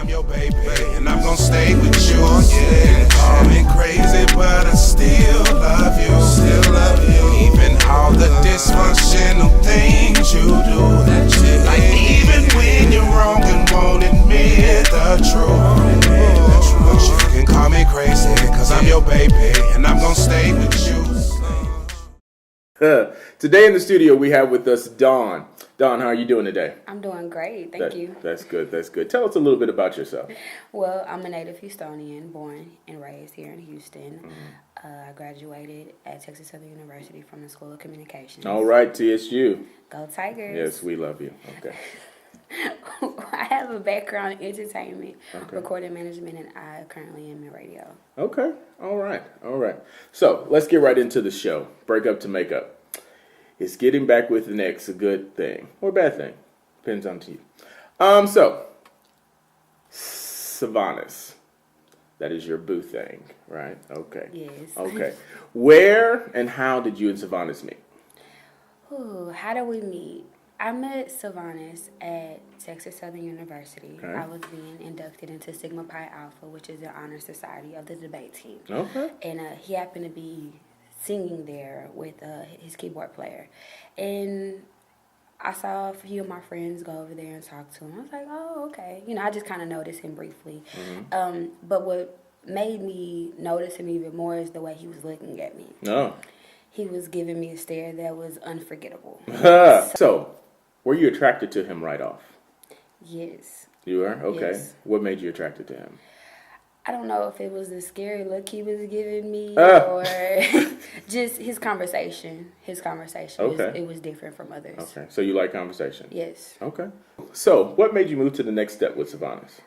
I'm your baby, and I'm gonna stay with you. Yeah, call me crazy, but I still love you. Still love you. Even all the dysfunctional things you do. Like even when you're wrong and won't admit the truth. But you can call me crazy, cause I'm your baby, and I'm gonna stay with you. Today in the studio we have with us Dawn. Dawn, how are you doing today? I'm doing great, thank you. That's good, that's good. Tell us a little bit about yourself. Well, I'm a native Houstonian, born and raised here in Houston. I graduated at Texas Southern University from the School of Communications. All right, TSU. Go Tigers. Yes, we love you. Okay. I have a background in entertainment, recording management, and I currently am in radio. Okay, all right. So let's get right into the show. Break up to make up. Is getting back with an ex a good thing or a bad thing? Depends on to you. So Savanis, that is your boo thing, right? Okay. Yes. Okay. Where and how did you and Savanis meet? How did we meet? I met Savanis at Texas Southern University. Okay. I was being inducted into Sigma Pi Alpha, which is the honor society of the debate team. Okay. And he happened to be singing there with his keyboard player. And I saw a few of my friends go over there and talk to him. I was like, oh, okay. You know, I just kind of noticed him briefly. But what made me notice him even more is the way he was looking at me. Oh. He was giving me a stare that was unforgettable. So, were you attracted to him right off? Yes. You were? Okay. Yes. What made you attracted to him? I don't know if it was the scary look he was giving me or just his conversation. Okay. It was different from others. Okay. So you like conversation? Yes. Okay. So, what made you move to the next step with Savanis?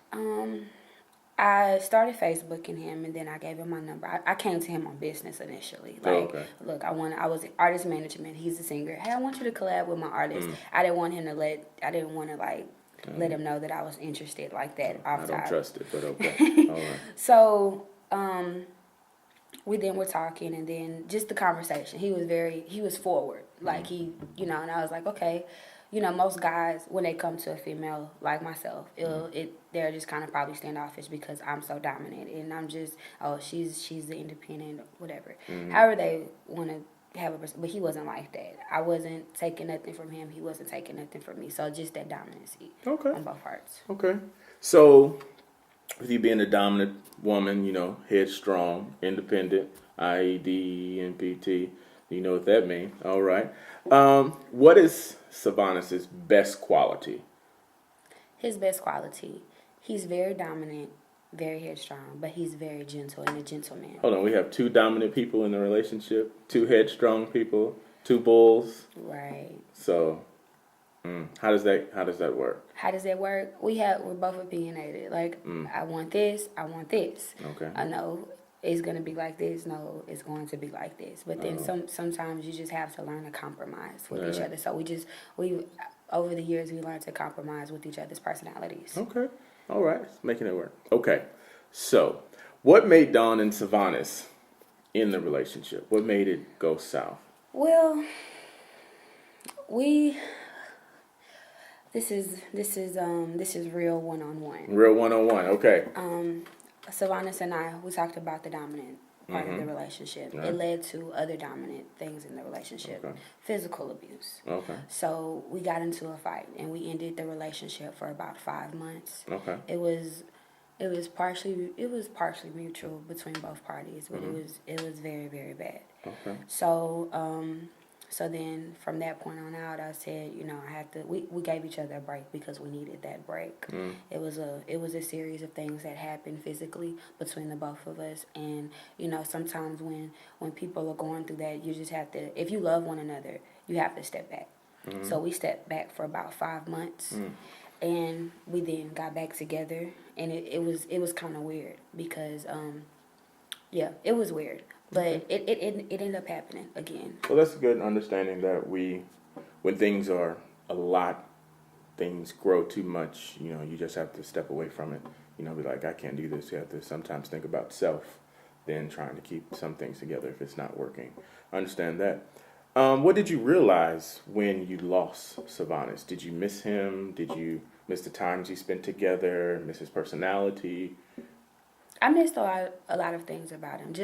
I started Facebooking him, and then I gave him my number. I came to him on business initially. Like, look, I was in artist management. He's a singer. Hey, I want you to collab with my artist. I didn't want to let him know that I was interested like that. I don't trust it, but okay. All right. So, we then were talking, and then just the conversation. He was forward. Like and I was like, okay. You know, most guys, when they come to a female like myself, they're just kind of probably standoffish because I'm so dominant, and I'm just, she's the independent, whatever. However they want to have a person, but he wasn't like that. I wasn't taking nothing from him. He wasn't taking nothing from me. So just that dominancy on both parts. Okay. So, with you being a dominant woman, headstrong, independent, IED, you know what that means. All right. What is Savanis' best quality? His best quality, he's very dominant, very headstrong, but he's very gentle and a gentleman. Hold on, we have two dominant people in the relationship, two headstrong people, two bulls. Right. So, how does that work? How does that work? We're both opinionated. Like, I want this. Okay. I know it's going to be like this. No, it's going to be like this. But then sometimes you just have to learn to compromise with each other. So we over the years, we learned to compromise with each other's personalities. Okay. All right. Making it work. Okay. So, what made Dawn and Savanis in the relationship? What made it go south? Well, this is real one-on-one. Real one-on-one. Okay. Savanis and I, we talked about the dominant part of the relationship. It led to other dominant things in the relationship. Physical abuse. Okay. So we got into a fight, and we ended the relationship for about 5 months. Okay. It was partially mutual between both parties, but it was very, very bad. Okay. So then from that point on out, I said, I had to. We gave each other a break because we needed that break. It was a series of things that happened physically between the both of us, and sometimes when people are going through that, you just have to. If you love one another, you have to step back. So we stepped back for about 5 months, and we then got back together, and it was kind of weird because it was weird. But it ended up happening again. Well, that's a good understanding that when things are a lot, things grow too much, you just have to step away from it. Be like, I can't do this. You have to sometimes think about self, then trying to keep some things together if it's not working. I understand that. What did you realize when you lost Savanis? Did you miss him? miss the times you spent together, miss his personality? I missed a lot of things about him.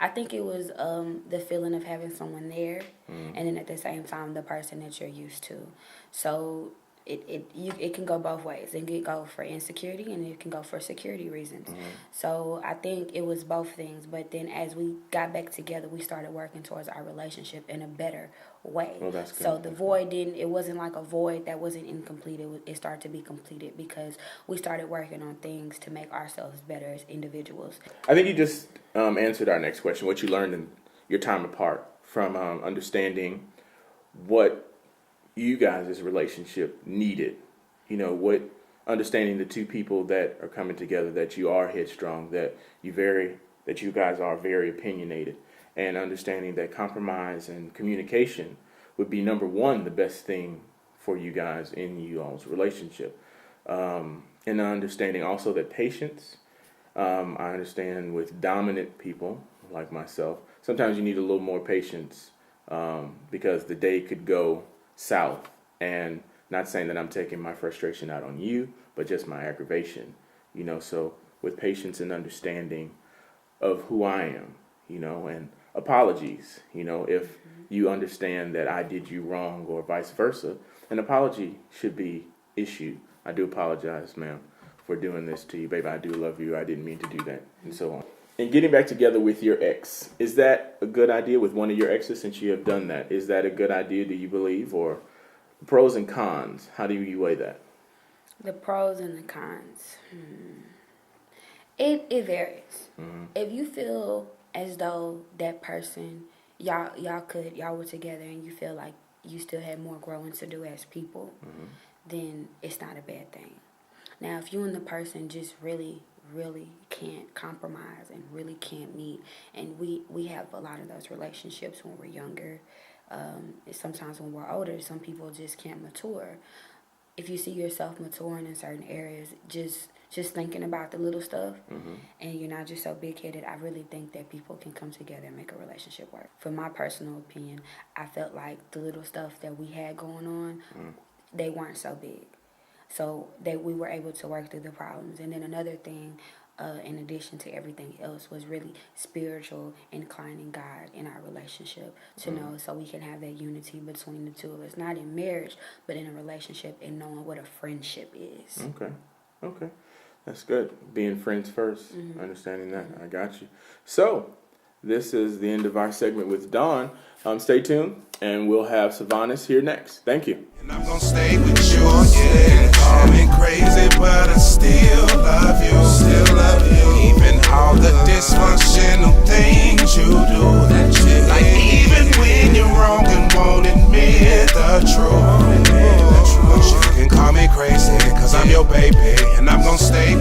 I think it was the feeling of having someone there, and then at the same time, the person that you're used to. So it can go both ways. It can go for insecurity, and it can go for security reasons. So I think it was both things. But then as we got back together, we started working towards our relationship in a better way. Well, that's good. So the void it wasn't like a void that wasn't incomplete. It started to be completed because we started working on things to make ourselves better as individuals. I think you just answered our next question, what you learned in your time apart from understanding what you guys' relationship needed. You know, what understanding the two people that are coming together, that you are headstrong, that you guys are very opinionated, and understanding that compromise and communication would be number one, the best thing for you guys in you all's relationship. And understanding also that patience, I understand with dominant people like myself, sometimes you need a little more patience because the day could go south. And not saying that I'm taking my frustration out on you, but just my aggravation, you know. So with patience and understanding of who I am, you know, and apologies, you know, if you understand that I did you wrong or vice versa, an apology should be issued. I do apologize, ma'am, for doing this to you. Baby, I do love you. I didn't mean to do that, and so on. And getting back together with your ex, is that a good idea with one of your exes since you have done that? Is that a good idea, do you believe? Or pros and cons, how do you weigh that? The pros and the cons. It varies. If you feel as though that person, y'all were together and you feel like you still had more growing to do as people, then it's not a bad thing. Now, if you and the person just really can't compromise and really can't meet, and we have a lot of those relationships when we're younger. Sometimes when we're older, some people just can't mature. If you see yourself maturing in certain areas, just thinking about the little stuff, and you're not just so big-headed, I really think that people can come together and make a relationship work. From my personal opinion, I felt like the little stuff that we had going on, they weren't so big. So we were able to work through the problems. And then another thing, in addition to everything else, was really spiritual, inclining God in our relationship to know, so we can have that unity between the two of us, not in marriage, but in a relationship, and knowing what a friendship is. Okay. That's good. Being friends first, understanding that. I got you. So, this is the end of our segment with Dawn. Stay tuned, and we'll have Savanis here next. Thank you. And I'm gonna stay with you, yeah. Call me crazy, but I still love you. Still love you. Even all the dysfunctional things you do. Like even when you're wrong and won't admit the truth. But you can call me crazy, cause I'm your baby. And I'm gonna stay